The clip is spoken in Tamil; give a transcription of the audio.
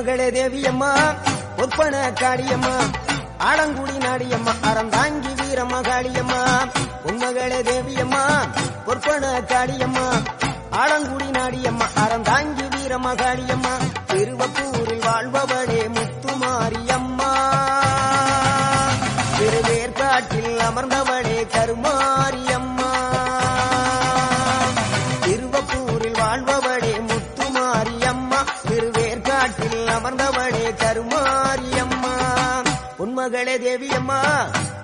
பொன்மகளே தேவியம்மா பொற்பன காளியம்மா ஆலங்குடி நாடியம்மா அறந்தாங்கி வீரம்மா காளியம்மா பொன்மகளே தேவியம்மா பொற்பன காளியம்மா ஆலங்குடி நாடியம்மா அறந்தாங்கி வீரம்மா காளியம்மா திருவப்பூரில் வாழ்பவளே முத்துமாரியம்மா திருவேற்காட்டில் அமர்ந்தவளே கருமாரியம்மா திருவப்பூரில் வாழ்பவளே முத்துமாரியம்மா திருவேற்காட்டில் அமர்ந்தவளே கருமாரியம்மா பொன்மகளே தேவியம்மா